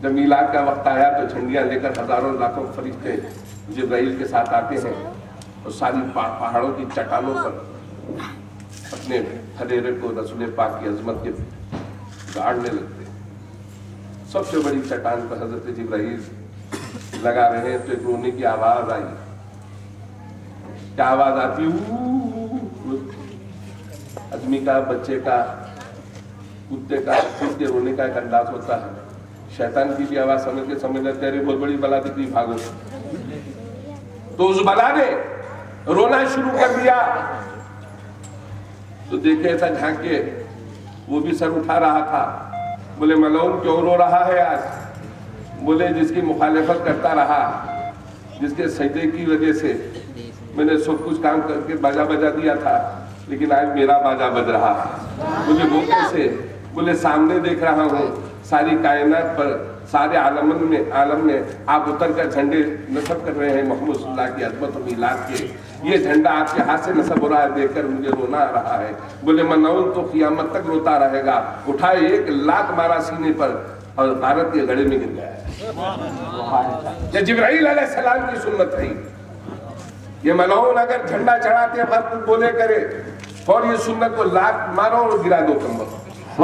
جب میلاد کا وقت آیا تو جھنڈیاں لے کر ہزاروں لاکھوں فرشتے جبرائیل کے ساتھ آتے ہیں اور ساری پہاڑوں کی چٹانوں پر اپنے ہریرے کو رسول پاک کی عظمت کے گاڑنے لگتے ہیں۔ سب سے بڑی چٹان پر حضرت جبرائیل لگا رہے ہیں تو ایک رونے کی آواز آئی۔ کیا آواز آتی؟ آدمی کا، بچے کا، کتے کا، کس کے رونے کا ایک انداز ہوتا ہے۔ شیطان کی بھی آواز سمجھ کے سمجھ لیتے ہیں بہت بڑی بلا دکھ رہی، بھاگو۔ تو اس بلا نے رونا شروع کر دیا تو دیکھے ایسا جھانک کے وہ بھی سر اٹھا رہا تھا۔ بولے ملعون کیوں رو رہا ہے آج؟ بولے جس کی مخالفت کرتا رہا، جس کے سجدے کی وجہ سے میں نے سب کچھ کام کر کے باجا بجا دیا تھا، لیکن آج میرا باجا بج رہا ہے۔ مجھے وہ کیسے؟ بولے سامنے دیکھ رہا ہوں ساری کائنات پر، سارے عالم میں آپ اتر کر جھنڈے نصب کر رہے ہیں محمد صلی اللہ کی عظمت و میلاد کے۔ یہ جھنڈا آپ کے ہاتھ سے نصب ہو رہا ہے، دیکھ کر مجھے رونا آ رہا ہے۔ بولے ملعون تو قیامت تک روتا رہے گا۔ اٹھائے 1 لاکھ مارا سینے پر اور غارت کے گڑھے میں گر گیا ہے۔ یہ جبرائیل علیہ السلام کی سنت ہے۔ یہ ملعون اگر جھنڈا چڑھاتے وقت بولے کرے اور یہ سنت کو لاکھ مارو اور گرا دو کمبل۔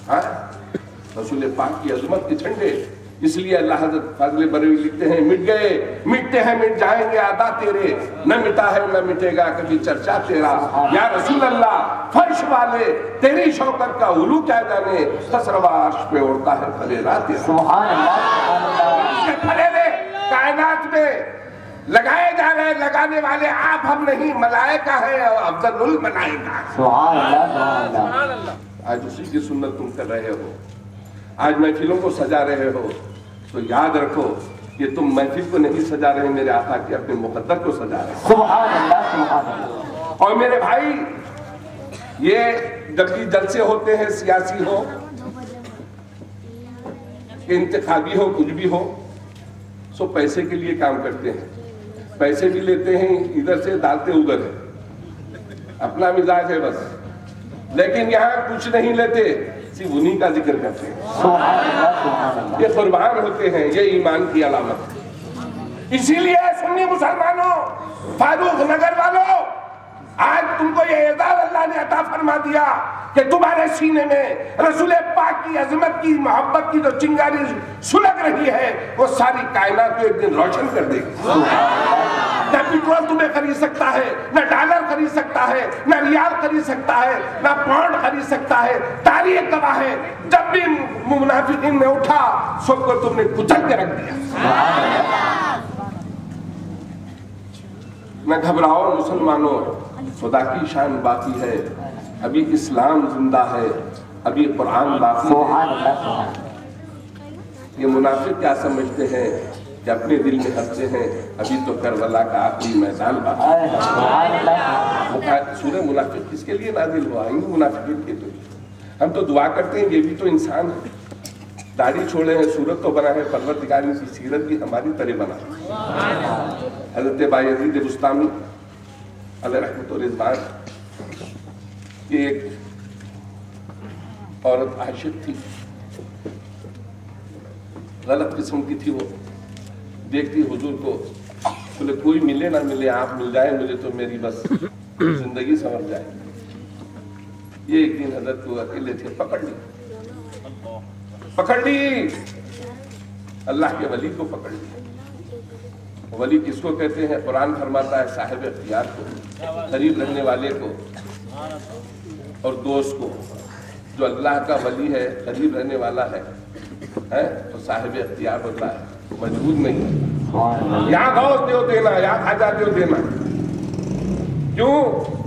ہاں رسول پاک کی عظمت کے جھنڈے، اس لیے اللہ حضرت فاضل بریلوی لکھتے ہیں مٹ گئے مٹتے ہیں مٹ جائیں گے ادا تیرے، نہ مٹا ہے نہ مٹے گا کبھی چرچا تیرا۔ یا رسول اللہ فرش والے تیری شوکت کا علو کیا جانے، خسروا عرش پہ اڑتا ہے پھریرا تیرا۔ سبحان اللہ۔ یہ پھریرے کائنات میں لگائے جا رہے، لگانے والے آپ ہم نہیں، ملائکہ ہے اور افضل الملائکہ۔ سبحان اللہ۔ آج اسی کی سنت تم کر رہے ہو، آج محفلوں کو سجا رہے ہو، تو یاد رکھو کہ تم محفل کو نہیں سجا رہے، میرے آقا کے اپنے مقدر کو سجا رہے ہو۔ سبحان اللہ سبحان اللہ۔ اور میرے بھائی یہ جب بھی جلسے ہوتے ہیں، سیاسی ہو، انتخابی ہو، کچھ بھی ہو، سو پیسے کے لیے کام کرتے ہیں، پیسے بھی لیتے ہیں ادھر سے ڈالتے ادھر ہے، اپنا مزاج ہے بس، لیکن یہاں کچھ نہیں لیتے، صرف انہی کا ذکر کرتے ہیں۔ یہ قربان ہوتے ہیں، یہ ایمان کی علامت ہے۔ اسی لیے سنی مسلمانوں، فاروق نگر والوں، آج تم کو یہ اعزاز اللہ نے عطا فرما دیا کہ تمہارے سینے میں رسول پاک کی عظمت کی، محبت کی جو چنگاری سلگ رہی ہے، وہ ساری کائنات کو ایک دن روشن کر دے گی۔ نہ پیٹرول تمہیں خرید سکتا ہے، نہ ڈالر خرید سکتا ہے، نہ ریال خرید سکتا ہے، نہ پاؤنڈ خرید سکتا ہے۔ تاریخ گواہ ہے، جب بھی منافقین نے اٹھا سب کو تم نے کچل کے رکھ دیا۔ نہ گھبراؤ مسلمانوں، خدا کی شان باقی ہے، ابھی اسلام زندہ ہے، ابھی قرآن باقی ہے۔ یہ منافق کیا سمجھتے ہیں کہ اپنے دل میں ہنستے ہیں، ابھی تو کربلا کا آخری میدان باقی ہے۔ سورہ منافق کس کے لیے نازل ہوا؟ ان منافقین کے لیے۔ ہم تو دعا کرتے ہیں یہ بھی تو انسان ہے، داڑھی چھوڑے ہیں، صورت تو بنا ہے، پروردگار کی سیرت بھی ہماری طرح بنا ہے۔ حضرت بایزید بستامی علیہ رحمت و رضوان کی ایک عورت عاشق تھی، غلط قسم کی تھی، وہ دیکھتی حضور کو، بولے کوئی ملے نہ ملے آپ مل جائے مجھے تو میری بس زندگی سنور جائے۔ یہ ایک دن حضرت کو اکیلے تھے، پکڑ لی اللہ کے ولی کو پکڑ لی۔ ولی کس کو کہتے ہیں؟ قرآن فرماتا ہے صاحب اختیار کو، قریب رہنے والے کو اور دوست کو۔ جو اللہ کا ولی ہے، قریب رہنے والا ہے تو صاحب اختیار ہوتا ہے، مجبور نہیں۔ یا غوث دیو دینا، یا خواجہ دیو دینا، کیوں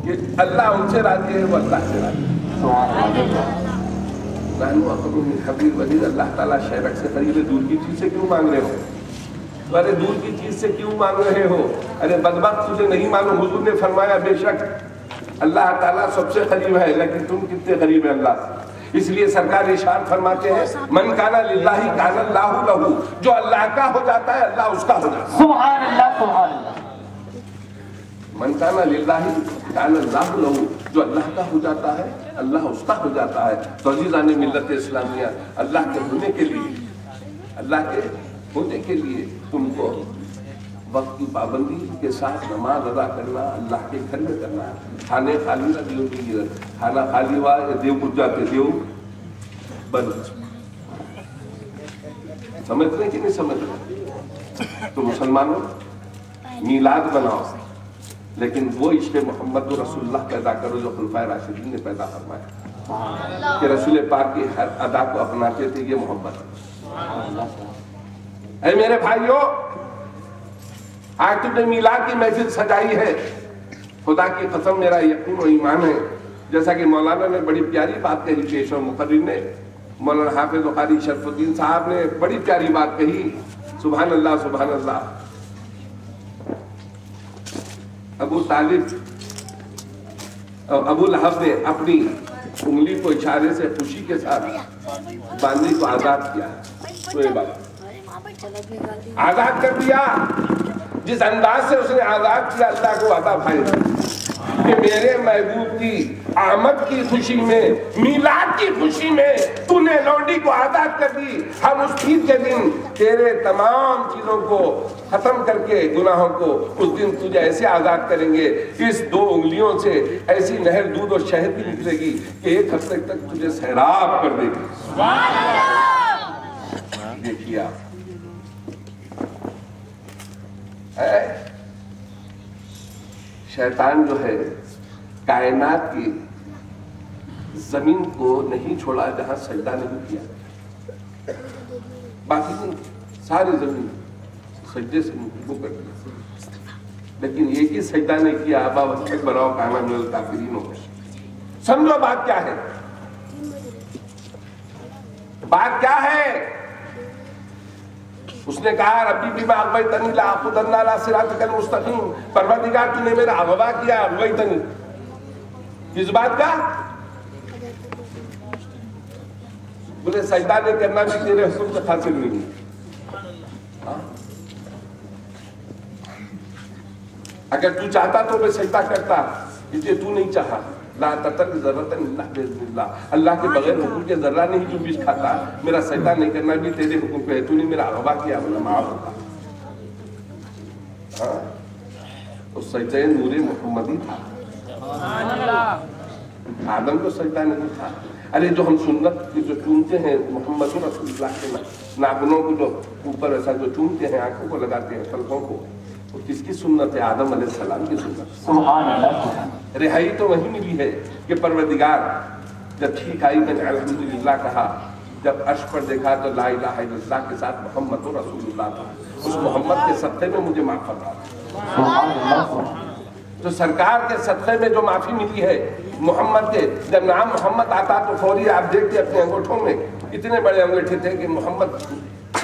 کہ اللہ ان سے راضی ہے، وہ اللہ سے راضی ہے۔ اللہ تعالیٰ شہرک سے قریب ہے، دور کی چیز سے کیوں مانگ رہے ہو؟ ارے دور کی چیز سے کیوں مانگ رہے ہو؟ ارے بدبخت تجھے نہیں معلوم، حضور نے فرمایا بے شک اللہ تعالیٰ سب سے قریب ہے، لیکن تم کتنے قریب ہیں اللہ سے؟ اس لیے سرکار ارشاد فرماتے ہیں من کان للہ کان اللہ لہ، جو اللہ کا ہو جاتا ہے اللہ اس کا ہو جاتا ہے۔ سبحان اللہ سبحان اللہ۔ من کان للہ کان اللہ لہ، جو اللہ کا ہو جاتا ہے اللہ اس کا ہو جاتا ہے۔ تو عزیزان ملت اسلامیہ، اللہ کے ہونے کے لیے अल्लाह के होने के लिए तुमको वक्त की पाबंदी के साथ नमाज अदा करना, अल्लाह के घर में करना, खाने खाली ना देव, खाना खाली हुआ देव कुछ जाते देव बंद। समझ रहे कि नहीं समझ रहे? तो मुसलमानों मीलाद बनाओ, लेकिन वो इश्क़ मोहम्मद रसूलुल्लाह पैदा करो जो खुलफाए राशिदीन ने पैदा फरमाया कि रसूल पाक की हर अदा को अपनाते थे। ये मोहब्बत है। मेरे भाइयों, आज तुमने मीलाद की महफिल सजाई है, खुदा की कसम मेरा यकीन और ईमान है, जैसा कि मौलाना ने बड़ी प्यारी बात कही, पेश और मुकर्रिर ने, मौलाना हाफिज बुखारी शरफुद्दीन साहब ने बड़ी प्यारी बात कही। सुभान अल्लाह, सुभान अल्लाह। अबू तालिब और अबू लहब ने अपनी उंगली को इशारे से खुशी के साथ बांदी को आजाद किया। तो ये बात आजाद कर दिया, जिस अंदाज से उसने आजाद किया, अल्लाह को अता भाई कि मेरे महबूब की आमद की खुशी में, मीलाद की खुशी में तूने लौंडी को आजाद कर दी। हम उस ईद के दिन तेरे तमाम चीजों को खत्म करके, गुनाहों को, उस दिन तुझे ऐसे आजाद करेंगे, इस 2 उंगलियों से ऐसी नहर दूध और शहद की निकलेगी कि 1 हफ्ते तक तुझे सैराब कर देगी। देखिए आप, शैतान जो है कायनात की जमीन को नहीं छोड़ा जहां सजदा नहीं किया, बाकी सारी जमीन सजदे से वो कर दिया, लेकिन एक ही सजदा नहीं किया। अबा वस्तकबरा व काना मिनल काफिरीन हो गए। समझो बात क्या है, बात क्या है। उसने कहा रब्बी बिमा अग़वैतनी ला अक़ुदन्ना अला सिरातिकल मुस्तक़ीम, परवरदिगार तूने मेरा अग़वा किया, अग़वैतनी किस बात का? बोले सजदा नहीं करना भी तेरे हुक्म से हासिल नहीं। अगर तू चाहता तो मैं सजदा करता, इसलिए तू नहीं चाहा। ला ततक ज़र्रतन इल्ला बिइज़्निल्लाह, अल्लाह के बगैर हुक्म के जर्रा नहीं जो बीच खाता, मेरा सजदा नहीं करना भी तेरे हुक्म पे है। तूने मेरा अग़वा किया, बोला माफ होगा। तो सजदा नूरे मोहम्मदी था, आदम को सजदा नहीं था। अरे जो हम सुन्नत की जो चूमते हैं, मोहम्मद रसूलुल्लाह के नाखूनों को जो ऊपर ऐसा जो चूमते हैं, आंखों को लगाते हैं, पलकों को, वो किसकी सुन्नत है? आदम अलैहिस्सलाम की सुन्नत। सुभान अल्लाह। रिहाई तो वही मिली है कि परवरदिगार जब ठीक आई, मैंने अल्हम्दुलिल्लाह कहा, जब अर्श पर देखा तो ला इलाहा इल्लल्लाह के साथ मोहम्मद रसूलुल्लाह था। उस मोहम्मद के सत्ते में मुझे माफ फरमा। तो सरकार के सदक़े में जो माफी मिली है मोहम्मद के, जब नाम मोहम्मद आता तो फौरी आप देखते अपने अंगूठों में इतने बड़े अंगूठे थे कि मोहम्मद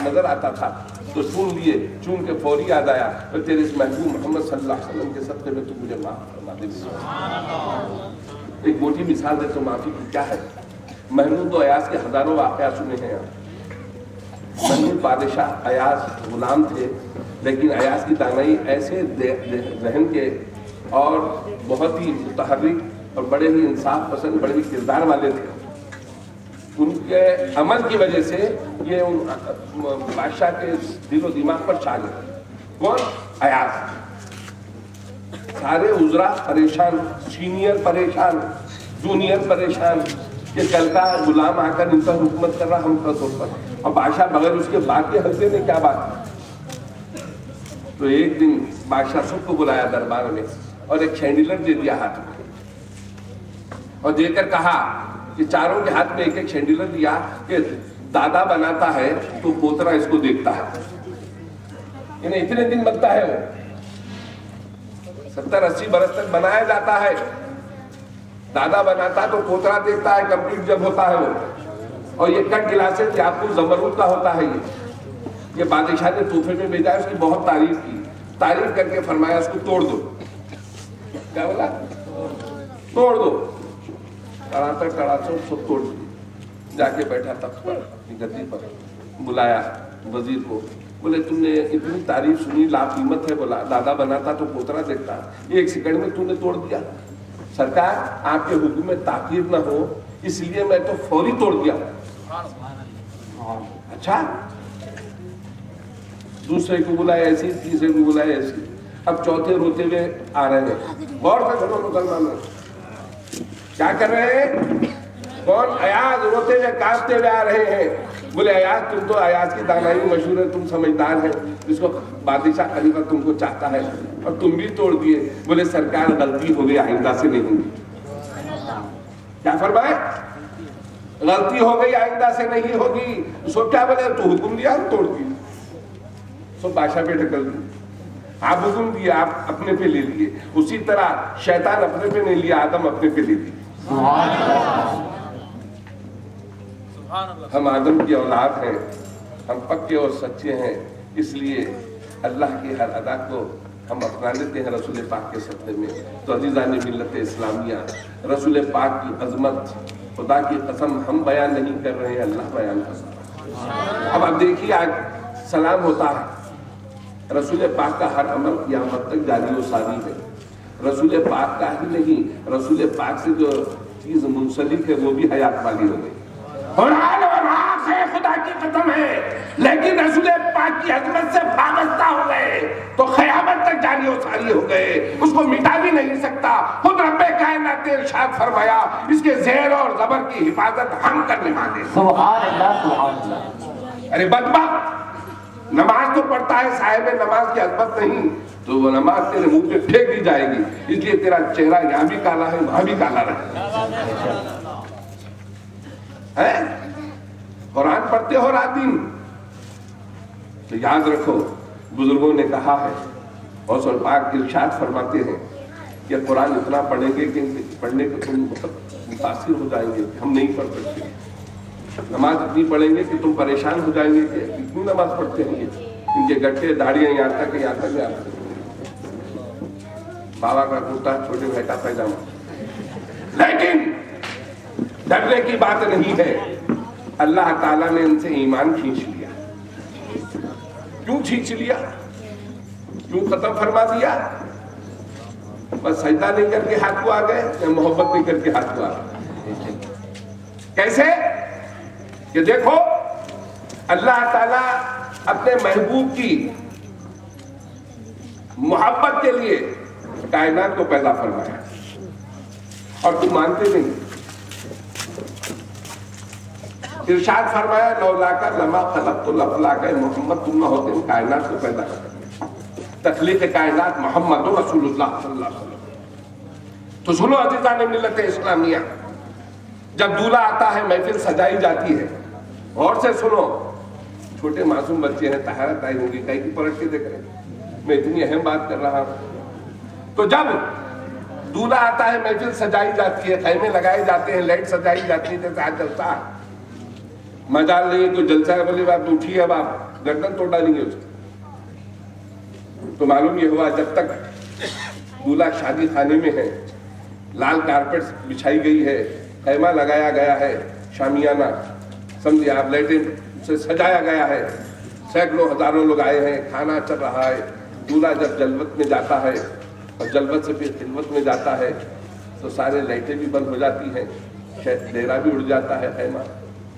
नजर आता था, तो चूम लिए, चूम के फौरी याद आया तो तेरे इस महबूब मोहम्मद सल्लल्लाहु अलैहि वसल्लम के सदक़े में तू मुझे माफ फरमा दे। एक मोटी मिसाल दे तो माफी की क्या है। महमूद और अयास के हजारों वाक़या सुने हैं आप। महमूद बादशाह, अयास गुलाम थे, लेकिन अयास की दानाई ऐसे जहन के और बहुत ही मुतहर्रिक और बड़े ही इंसाफ पसंद, बड़े ही किरदार वाले थे। उनके अमल की वजह से ये उन बादशाह के दिलो दिमाग पर छा गए। कौन? अयास। सारे उजरा परेशान, सीनियर परेशान, जूनियर परेशान कि कल का गुलाम आकर इनका हुकूमत कर रहा हम पर, और बादशाह बगैर उसके बात के हल्के ने क्या बात। तो एक दिन बादशाह सबको बुलाया दरबार में और एक शैंडिलर दे दिया हाथ में, और देकर कहा कि चारों के हाथ में एक एक शैंडिलर दिया कि दादा बनाता है तो पोतरा इसको देखता है। इन्हें इतने दिन बनता है, वो 70-80 बरस तक बनाया जाता है। दादा बनाता तो पोतरा देखता है, कंप्लीट जब होता है वो। और ये कट गिलास है, आपको जमरूद का होता है। ये बादशाह ने तोहफे में भेजा, उसकी बहुत तारीफ की, तारीफ करके फरमाया इसको तोड़ दो। क्या बोला? तोड़ दो। सब तोड़ दिए। जाके बैठा तख्त पर, गद्दी पर, बुलाया वजीर को, बोले तुमने इतनी तारीफ सुनी, लाकीमत है। बोला दादा बनाता तो पोतरा देखता, 1 सेकंड में तूने तोड़ दिया। सरकार आपके हुक्म में ताकीर न हो इसलिए मैं तो फौरी तोड़ दिया। अच्छा, दूसरे को बुलाए ऐसी, तीसरे को बुलाए ऐसी, अब चौथे रोते हुए आ रहे हैं। गौर से सुनो मुसलमानों, क्या कर रहे हैं? कौन? अयाज रोते हुए कांपते हुए आ रहे हैं। बोले अयाज तुम तो, अयाज की दानाई मशहूर है, तुम समझदार है, जिसको बादशाह खलीफा तुमको चाहता है और तुम भी तोड़ दिए। बोले सरकार गलती हो गई, आइंदा से नहीं होगी। क्या फरमाए? गलती हो गई, आइंदा से नहीं होगी। सो क्या बोले? तू हुक्म दिया, हम तोड़ दिए। सो बादशाह पे ढकल दी। आप हुक्म दिया, आप अपने पे ले लिए। उसी तरह शैतान अपने पे नहीं लिया, आदम अपने पे ले लिए। हम आदम की औलाद हैं, हम पक्के और सच्चे हैं, इसलिए अल्लाह की हर अदा को हम अपना लेते हैं रसूल पाक के सत्ते में। तो अजीज़ान मिल्लत इस्लामिया, रसूल पाक की अजमत, खुदा की कसम हम बयान नहीं कर रहे हैं, अल्लाह बयान कर रहा है। अब आप देखिए, आज सलाम होता है, रसूल पाक का हर अमल क़यामत तक जारी व सारी है। रसूल पाक का ही नहीं, रसूल पाक से जो चीज मुंसलिक है वो भी हयात वाली हो गई। और हाल और आँख है, खुदा की कसम है, लेकिन रसूल पाक की अजमत से वाबस्ता हो गए तो क़यामत तक जारी व सारी हो गए, उसको मिटा भी नहीं सकता। खुद रब्बे कायनात ने इरशाद फरमाया, इसके ज़ेर और ज़बर की हिफाजत हम करने वाले। सुभान अल्लाह, सुभान अल्लाह। अरे बदबख्त, नमाज तो पढ़ता है, साहिब नमाज की अजमत नहीं, तो वो नमाज तेरे मुंह पे फेंक दी जाएगी, इसलिए तेरा चेहरा यहाँ भी काला है, वहां भी काला रहे। कुरान पढ़ते हो रात दिन, तो याद रखो बुजुर्गों ने कहा है, और पाक इरशाद फरमाते हैं कि कुरान इतना पढ़ेंगे कि पढ़ने को तुम बहुत मुतासिर हो जाएंगे, हम नहीं पढ़ सकते। नमाज इतनी पढ़ेंगे कि तुम परेशान हो जाएंगे कि इतनी नमाज पढ़ते हैं, इनके गट्टे दाढ़ियां यहाँ तक यहाँ तक यहाँ तक, बाबा का कुर्ता, छोटे भाई का पैजामा। लेकिन डरने की बात नहीं है, अल्लाह ताला ने इनसे ईमान खींच लिया। क्यों खींच लिया? क्यों खत्म फरमा दिया? बस सजदा नहीं करके हाथ को आ गए या मोहब्बत नहीं करके हाथ को आ गए? कैसे? कि देखो अल्लाह ताला अपने महबूब की मोहब्बत के लिए कायनात को पैदा फरमाया, और तुम मानते नहीं। इरशाद फरमाया, लौलाका लमा खलक़तुल अफ़लाक, मोहम्मद तुम ना होते हम कायनात को पैदा करते। तख्लीक़ कायनात मोहम्मद रसूलुल्लाह सल्लल्लाहु अलैहि वसल्लम। तो सुनो अज़ीज़ान मिल्लत इस्लामिया, जब दूल्हा आता है, महफिल सजाई जाती है, और से सुनो, छोटे मासूम बच्चे हैं, तहारत आई होंगी, कहीं की पलट के देख रहे हैं, मैं इतनी अहम बात कर रहा हूं। तो जब दूल्हा आता है, महफिल सजाई जाती है, खैमे लगाए जाते हैं, लाइट सजाई जाती है, जैसे आज जलसा है, मजाल नहीं तो जलसा है, बोले बात उठी है, अब आप गर्दन तोड़ डालेंगे उसको। तो मालूम ये हुआ, जब तक दूल्हा शादी खाने में है, लाल कारपेट बिछाई गई है, खैमा लगाया गया है, शामियाना समझिए आप, लाइटें से सजाया गया है, सैकड़ों हजारों लोग आए हैं, खाना चल रहा है। दूल्हा जब जलवत में जाता है और जलवत से फिर खिलवत में जाता है, तो सारे लाइटें भी बंद हो जाती हैं, डेरा भी उड़ जाता है, खैमा,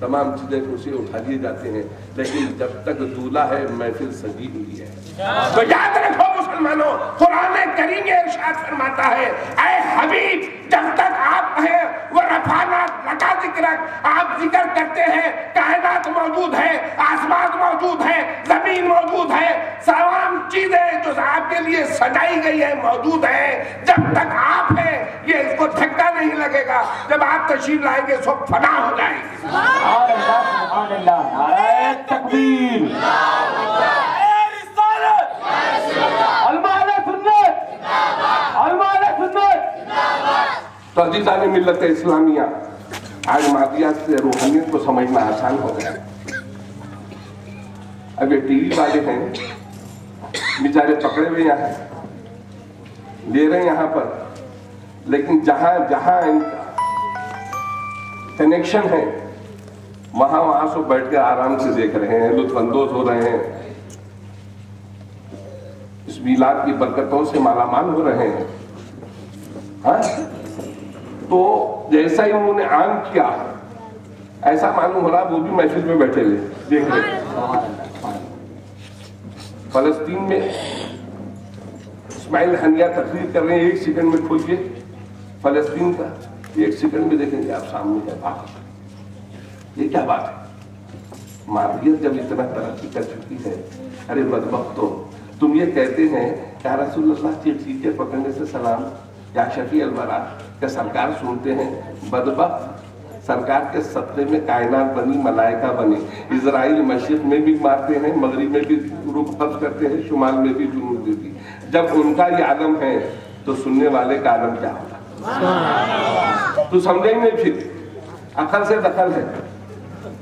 तमाम चीजें कुर्सी उठा लिए जाते हैं, लेकिन जब तक दूल्हा है महफिल सजी हुई है। तो याद रखो मुसलमानों, कुरान करीम इरशाद फरमाता है, ऐ हबीब जब तक आप हैं वो रफाना लका जिक्रक, आप जिक्र करते हैं, कायनात मौजूद है, आसमान मौजूद है, जमीन मौजूद है, तमाम चीजें जो आपके लिए सजाई गई है मौजूद है। जब तक आप हैं ये इसको धक्का नहीं लगेगा, जब आप तशरीफ लाएंगे सब फना हो जाएगी। तो अज़ीज़ान मिल्लत इस्लामिया, आज मादियात से रूहानियत को समझना आसान हो गया। अब ये टीवी वाले हैं बेचारे पकड़े हुए यहाँ ले रहे हैं यहाँ पर, लेकिन जहां जहां इनका कनेक्शन है वहां सब बैठ के आराम से देख रहे हैं, लुत्फानंदोज हो रहे हैं, इस मिलाद की बरकतों से मालामाल हो रहे हैं। हाँ? तो जैसा ही उन्होंने आम किया, ऐसा मालूम हो रहा वो भी महफिल में बैठे हुए देख रहे। फलस्तीन में इस्माइल हनिया तकरीर कर रहे हैं, 1 सेकंड में खोलिए फलस्तीन का, 1 सेकंड में देखेंगे आप सामने क्या बात है। ये क्या बात है? मारवियत जब इतना तरक्की कर चुकी है, अरे बदबख्तो, तुम ये कहते हैं क्या रसूलुल्लाह चीखे पकड़ने से सलाम या शफी अलवरा का सरकार सुनते हैं। बदबख्त, सरकार के सत्ते में कायनात बनी, मलाइका बनी। इजराइल मशरिक में भी मारते हैं, मगरिब में भी रुख कब्ज करते हैं, शुमाल में भी, जुनूब में भी। जब उनका ये आलम है तो सुनने वाले का आलम क्या होगा? तो समझेंगे फिर अकल से दखल है।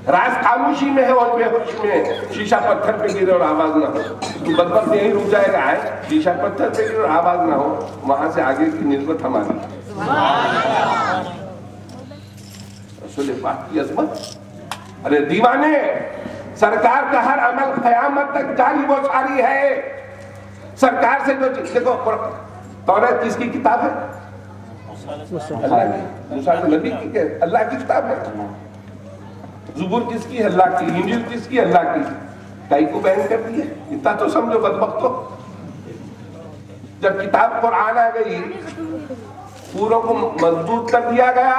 राज खामोशी में है और बेहोशी में है। शीशा पत्थर पे गिरे और आवाज ना हो तो बदबख्त यही रुक जाएगा। है शीशा पत्थर पे गिरे और आवाज ना हो, वहां से आगे की निस्बत हमारी। रसूल पाक की अज़मत। अरे दीवाने, सरकार का हर अमल क़यामत तक जारी वो सारी है। सरकार से जो देखो, तौरात किसकी किताब है? मूसा नबी की, अल्लाह की किताब है। ज़ुबूर किसकी है? अल्लाह की। इंजील किसकी? अल्लाह की। कई को बयान कर दी है, इतना तो समझो बदबख्तो। जब किताब कुरान आ गई, पूरों को मजबूत कर दिया गया।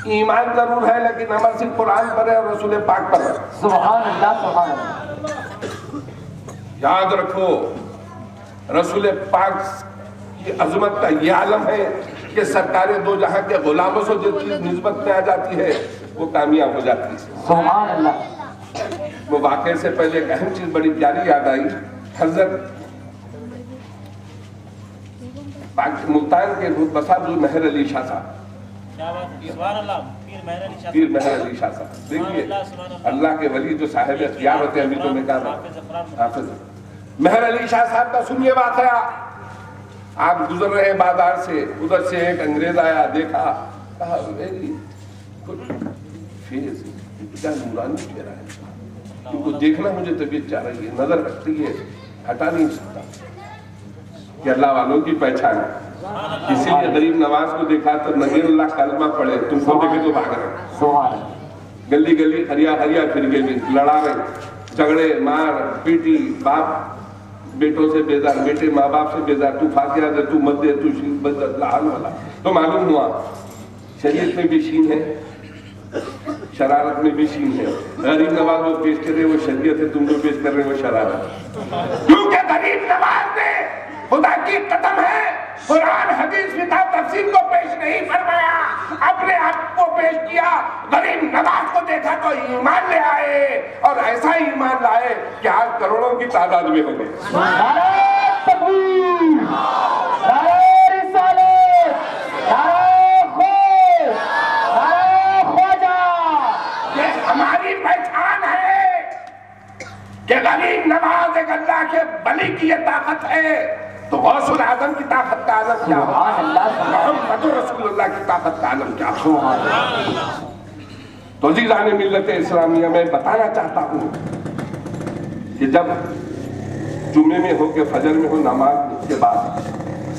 ईमान जरूर है लेकिन अमल सिर्फ कुरान पर है और रसूल पाक पर है। सुभान अल्लाह, सुभान अल्लाह। याद रखो, रसूल पाक की अजमत का यह आलम है कि सरकारें दो जहां के गुलामों से जो चीज निस्बत में आ जाती है वो कामयाब हो जाती है। सुभान अल्लाह। वो वाकई से पहले एक अहम चीज बड़ी प्यारी याद आई। हजरत मुल्तान के बसाबुल मेहर अली शाह साहब, पीर मेहर अली शाह साहब, देखिए अल्लाह के वली जो साहिब अख्तियार होते हैं, अभी तो मैं कहा हाफिज मेहर अली शाह साहब का सुनिए वाकया। आप गुजर रहे बाजार से, उधर से एक अंग्रेज आया, देखा, कहा मेरी कुछ फेस क्या नूरानी चेहरा है, इनको देखना मुझे तबीयत चाह रही है, नजर रखती है, हटा नहीं सकता कि अल्लाह वालों की पहचान है। इसीलिए गरीब नवाज को देखा तो नगीरुल्लाह कलमा पढ़े, तुमको देखे तो भाग रहे। गली गली हरिया हरिया फिर गए, लड़ा रहे, झगड़े, मार पीटी, बाप बेटों से बेजार, बेटे माँ बाप से बेजार, तू फातिहा दे, तू मत दे, तू लाल वाला। तो मालूम हुआ शरीयत में भी शीन है, शरारत में भी शीन है। गरीब नवाज वो पेश कर रहे वो शरीयत है, तुम जो पेश कर रहे हो वो शरारत। क्योंकि गरीब नवाज ने खुदा की कसम है कुरान हदीस किताब तफसीर को पेश नहीं फरमाया, अपने आप को पेश किया। गरीब नवाज को देखा तो ईमान ले आए और ऐसा ईमान लाए कि आज करोड़ों की तादाद में हो गए। ये हमारी पहचान है कि गरीब नवाज एक अल्लाह के बली की ये ताकत है। तो गौसुल आजम की ताकत का आलम क्या हुआ? मोहम्मद रसूलुल्लाह की ताकत का आलम क्या हुआ? तो अज़ीज़ान मिल्लत इस्लामिया में बताना चाहता हूँ कि जब जुम्मे में हो के फजर में हो, नमाज के बाद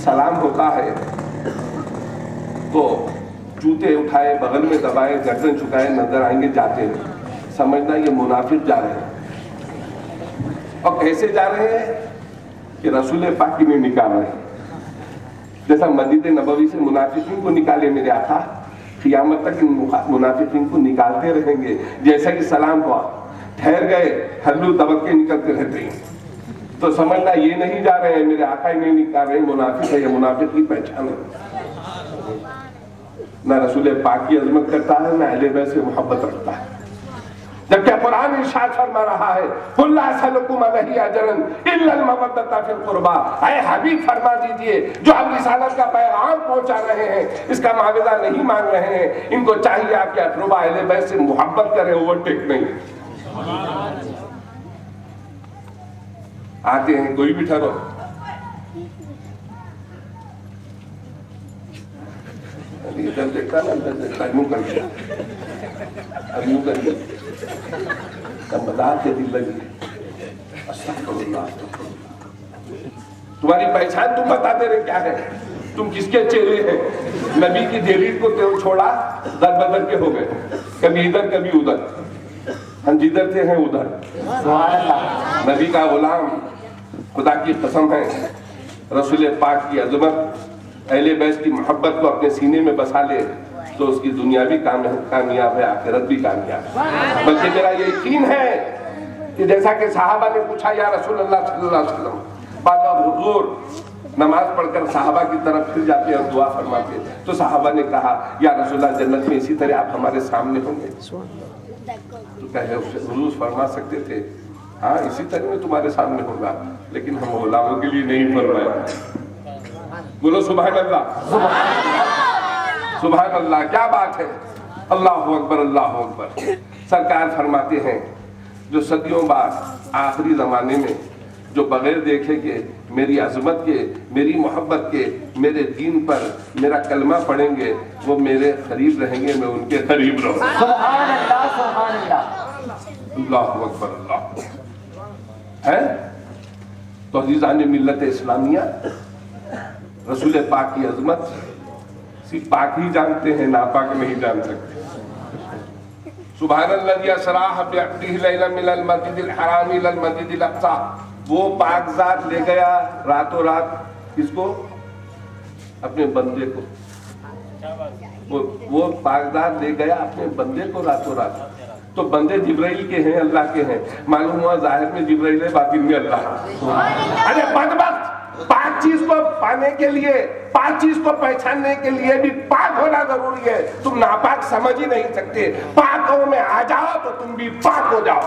सलाम होता है तो जूते उठाए, बगल में दबाए, गर्दन झुकाए नजर आएंगे जाते हैं, समझना ये मुनाफिक जा रहे हैं। और कैसे जा रहे हैं कि रसूल पाक की में निकाल रहे हैं। जैसा मस्जिद नबवी से मुनाफिकीन को निकाले मेरे आका, क़ियामत तक इन मुनाफिकीन को निकालते रहेंगे। जैसा कि सलाम हुआ, ठहर गए, हल्लू दबक्के निकलते रहते हैं। तो समझना ये नहीं जा रहे हैं मेरे आका ही नहीं निकाल रहे, मुनाफिक है, ये मुनाफिक की पहचान है। ना रसूल पाक की अजमत करता है, ना अहले बैत से मोहब्बत रखता है। जबकि कुरान इरशाद फरमा रहा है, कुल ला असअलुकुम अलैहि अजरन इल्ला अल-मवद्दता फिल कुर्बा। ऐ हबीब फरमा दीजिए, जो आप रिसालत का पैगाम पहुंचा रहे हैं, इसका माविदा नहीं मांग रहे हैं, इनको चाहिए आपके अक़रबा अहले बैत से मोहब्बत करें, ओवरटेक नहीं। आते हैं, कोई भी ठहरो, इधर देखता ना, इधर देखता, यूं कर दिया, अब यूं कर दिया, तब बता के दिल लगी, अस्तग़फिरुल्लाह। तुम्हारी पहचान तुम बताते रहे क्या है, तुम किसके चेले हैं? नबी की देरीर को तो छोड़ा, दर बदर के हो गए, कभी इधर कभी उधर, हम जिधर थे हैं उधर। नबी का गुलाम खुदा की कसम है, रसूल पाक की अजमत, अहले बैत की मोहब्बत को अपने सीने में बसा ले तो उसकी दुनिया भी कामयाब है, आखिरत भी कामयाब है। बल्कि मेरा ये यकीन है कि जैसा कि सहाबा ने पूछा, या रसूलल्लाह सल्लल्लाहु अलैहि वसल्लम, बाद हुजूर नमाज पढ़कर सहाबा की तरफ फिर जाते और दुआ फरमाते, तो सहाबा ने कहा, या रसूलल्लाह जन्नत में इसी तरह आप हमारे सामने होंगे? तो कहे हुजूर फरमा सकते थे, हाँ इसी तरह मैं तुम्हारे सामने होगा, लेकिन हम गुलामों के लिए नहीं फरमाया। बोलो सुभान अल्लाह, सुभान अल्लाह, क्या बात है। अल्लाहु अकबर, अल्लाहु अकबर। सरकार फरमाते हैं, जो सदियों बाद आखिरी जमाने में जो बगैर देखे के मेरी अजमत के, मेरी मोहब्बत के, मेरे दीन पर मेरा कलमा पढ़ेंगे, वो मेरे करीब रहेंगे, मैं उनके करीब रहूंगा। सुभान अल्लाह, सुभान अल्लाह, अल्लाहु अकबर, अल्लाह है। तो अजीज़ान मिल्लत इस्लामिया, रसूल पाक की अजमत सिर्फ पाक ही जानते हैं, नापाक नहीं जान सकते। सुभानल्लाज़ी असरा बिअब्दिही लैलन मिनल मस्जिदिल हराम इलल मस्जिदिल अक़सा, वो पाकज़ात ले गया रातों रात किसको? अपने बंदे को। वो पाकज़ात ले गया अपने बंदे को रातों रात। तो बंदे जिब्राइल के हैं, अल्लाह के हैं। मालूम हुआ जाहिर में जिब्राइल है, बातिन में अल्लाह। अरे बदबख्त, पाक चीज को पाने के लिए, पाक चीज को पहचानने के लिए भी पाक होना जरूरी है। तुम नापाक समझ ही नहीं सकते, पाकों में आ जाओ तो तुम भी पाक हो जाओ।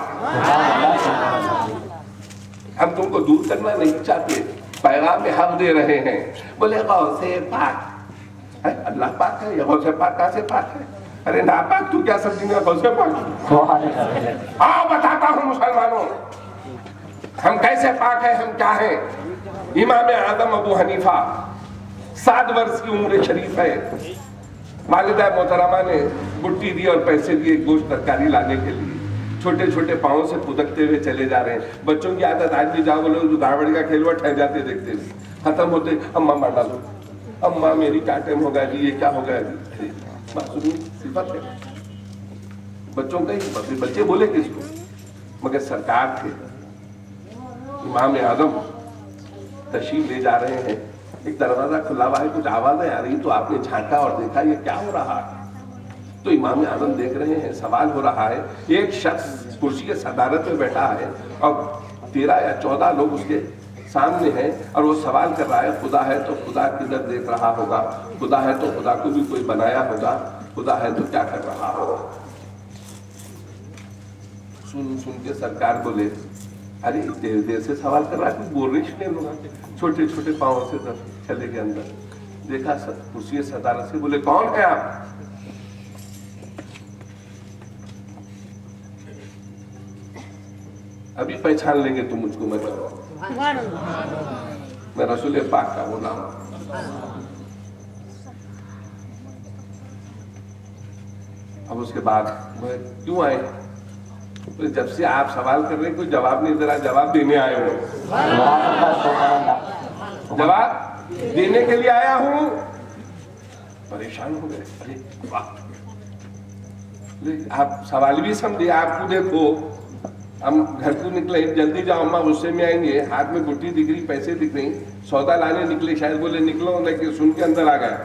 हम तुमको दूर करना नहीं चाहते, पैगाम हक दे रहे हैं। बोले गौसे पाक है, अल्लाह पाक है, ये गौसे पाक कहाँ से पाक है? अरे नापाक तू क्या समझेगा गौसे पाक? आओ बताता हूँ मुसलमानों, हम कैसे पाक है, हम क्या है। इमाम आदम अबू हनीफा 7 वर्ष की उम्र शरीफ है। वालिदा मोहतरमा ने बुट्टी दी और पैसे दिए गोश्त तरकारी लाने के लिए। छोटे छोटे पाँव से फुदकते हुए चले जा रहे हैं। बच्चों की आदत आज भी जाओ बोलो जो दावड़ी का खेल हुआ ठहर जाते देखते हुए, खत्म होते अम्मा मार डालो, अम्मा मेरी क्या टाइम हो गया जी, ये क्या हो गया जी। मासूमी सिफत है बच्चों का ही, बच्चे बोले किसको? मगर सरकार थे, इमाम आदम तशरीफ ले जा रहे हैं, एक दरवाजा खुला हुआ है, कुछ आवाजें आ रही, तो आपने झांका और देखा ये क्या हो रहा है। तो इमाम आदम देख रहे हैं, सवाल हो रहा है। एक शख्स कुर्सी के सदारत में बैठा है और 13 या 14 लोग उसके सामने हैं और वो सवाल कर रहा है, खुदा है तो खुदा किधर देख रहा होगा, खुदा है तो खुदा को भी कोई बनाया होगा, खुदा है तो क्या कर रहा होगा। सुन सुन के सरकार बोले, अरे देर देर से सवाल कर रहा है, कुछ बोल रही नहीं। छोटे छोटे पाँव से चले गए अंदर, देखा कुर्सी सदारत से, बोले कौन है आप? अभी पहचान लेंगे तुम मुझको, मैं रसूल पाक का वो नाम। अब उसके बाद क्यों आए? तो जब से आप सवाल कर रहे हैं कोई जवाब नहीं दे रहा, जवाब देने आए हो। जवाब देने के लिए आया हूं। परेशान हो गए, अरे वाह, आप सवाल भी समझे। आपको देखो, हम घर को निकले, जल्दी जाओ अम्मा गुस्से में आएंगे, हाथ में गुट्टी दिख रही, पैसे दिख रही, सौदा लाने निकले, शायद बोले निकलो, लेकिन सुन के अंदर आ गया।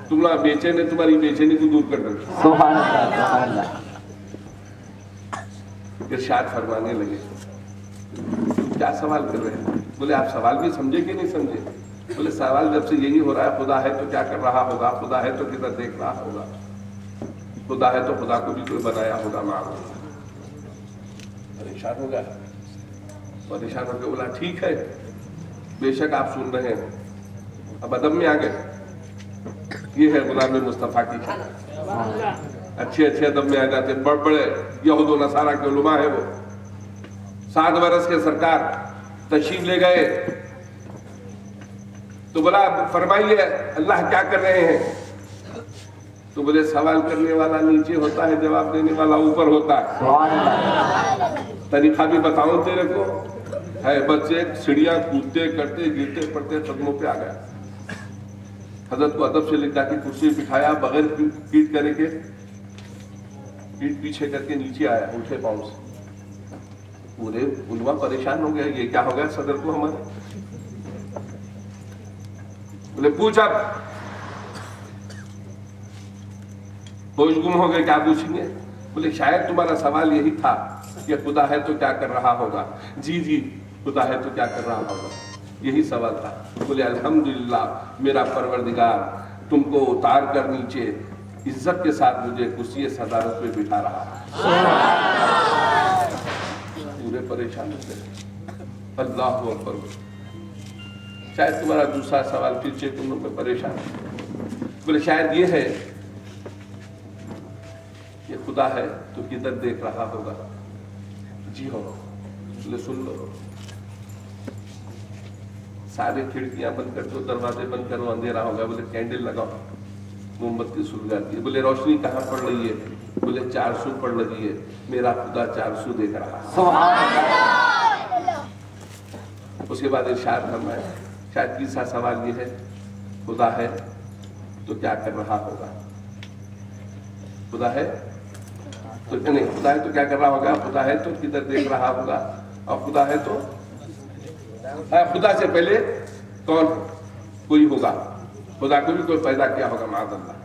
तुम लोग बेचैन है, तुम्हारी बेचैनी को दूर कर दो। इरशाद फरमाने लगे, क्या सवाल कर रहे हैं? बोले आप सवाल भी समझे कि नहीं समझे? बोले सवाल जब से यही हो रहा है, खुदा है तो क्या कर रहा होगा, खुदा है तो किधर देख रहा होगा, खुदा है तो खुदा को भी कोई बनाया होगा। मांगो। परेशान हो गया, परेशान होकर बोला ठीक है, बेशक आप सुन रहे हैं। अब अदब में आ गए। ये है गुलाम मुस्तफा की अच्छे अच्छे अदब में आ जाते, बड़े बड़े यहूद व नसारा के उलमा है वो। 7 वर्ष के सरकार तशरीफ ले गए तो बोला फरमाइए अल्लाह क्या कर रहे हैं? तो बोले सवाल करने वाला नीचे होता है, जवाब देने वाला ऊपर होता है। तरीका भी बताऊं तेरे को है, बच्चे सीढ़ियां कूदते करते गिरते पड़ते कदमों पे आ गया। हजरत को अदब से लिखा कि कुर्सी बिठाया, बगैर पीठ करके, पीठ पीछे करके नीचे आया उल्टे पांव से। पूरे उलमा परेशान हो गया, ये क्या हो गया सदर को हमारे। बोले पूछ, अब होश गुम हो गए, क्या पूछेंगे। बोले शायद तुम्हारा सवाल यही था कि खुदा है तो क्या कर रहा होगा। जी जी, खुदा है तो क्या कर रहा होगा, यही सवाल था। बोले अल्हम्दुलिल्लाह, मेरा परवरदिगार तुमको उतार कर नीचे इज्जत के साथ मुझे कुर्सी सदारत पे बिठा रहा है। पूरे परेशान हो गए। अल्लाह अकबर। शायद तुम्हारा दूसरा सवाल फिर से तुम लोग में परेशान। बोले शायद ये है, ये खुदा है तो किधर देख रहा होगा। जी हो। बोले सुन लो, सारे खिड़कियां बंद कर दो, दरवाजे बंद करो, अंधेरा होगा। बोले कैंडल लगाओ, मोमबत्ती सुलगाती है। बोले रोशनी कहाँ पड़ रही है। बोले 400 पड़ रही है, मेरा खुदा 400 देख रहा है। उसके बाद इरशाद फरमाया, शायद तीसरा सवाल ये है, खुदा है तो क्या कर रहा होगा। खुदा है तो नहीं, खुदा है तो क्या कर रहा होगा, खुदा है तो किधर देख रहा होगा, और खुदा है तो खुदा से पहले कौन कोई होगा, खुदा को भी कोई पैदा किया होगा माज़अल्लाह।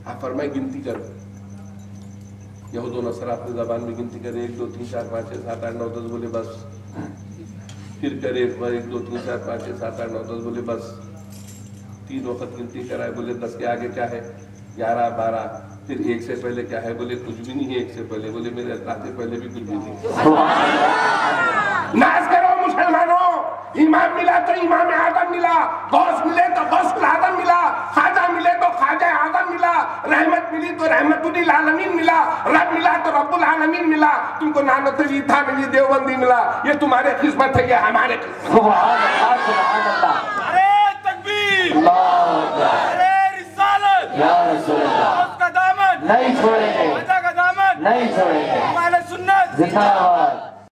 आप फरमाए गिनती करो, यहूद और नसरा अपनी ज़बान में गिनती करे, 1 2 3 4 5 6 7 8 9 10 बोले बस। फिर करे 1 2 3 4 5 6 7 8 9 10 बोले बस। 3 वक्त गिनती कराए, बोले 10 के आगे क्या है, 11 12। फिर 1 से पहले क्या है, बोले कुछ भी नहीं है 1 से पहले। बोले मेरे अल्लाह से पहले भी कुछ भी नहीं। नाज करो मुसलमानों, इमाम मिला तो इमाम आदम मिला, गौस मिले तो गौस आदम मिला, खाजा मिले तो खाजा आदम मिला, रहमत मिली तो रहमतुल आलमीन मिला, रब मिला तो रब्बुल आलमीन मिला। तुमको नानतवी था नहीं, देवबंदी मिला। ये तुम्हारे किस्मत है, ये हमारे किस्मत। अरे तकबीर, अरे रिसालत, या रसूल अल्लाह, उसका दामन नहीं छोड़ेंगे, का दामन नहीं छोड़ेंगे, हमारे सुन्नत जिंदाबाद।